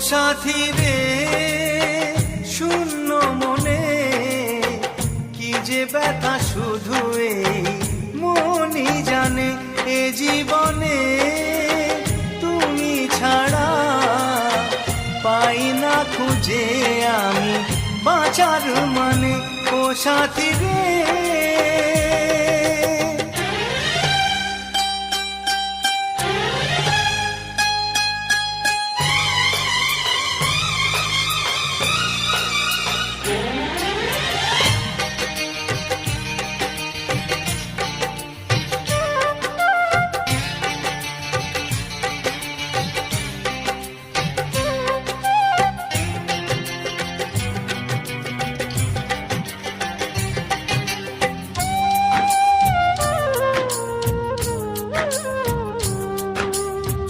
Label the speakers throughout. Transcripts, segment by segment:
Speaker 1: সাথী রে শূন্য মনে কি যে ব্যথা শুধু এই মনই জানে। এ জীবনে তুমি ছাড়া পাই না খুঁজে আমি বাঁচার মানে। ও সাথী রে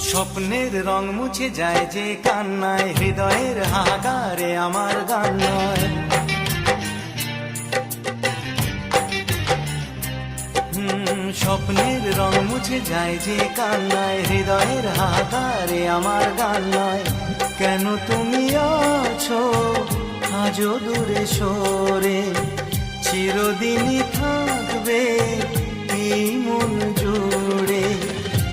Speaker 1: স্বপ্নের রং মুছে যায় যে কান্নায়, হৃদয়ের হাহাকারে আমার গান নয়। স্বপ্নের রং মুছে যায় যে কান্নায়, হৃদয়ের হাহাকারে আমার গান নয়। কেন তুমি আছো আজও দূরে সরে, চিরদিনই থাকবে এই মন জুড়ে।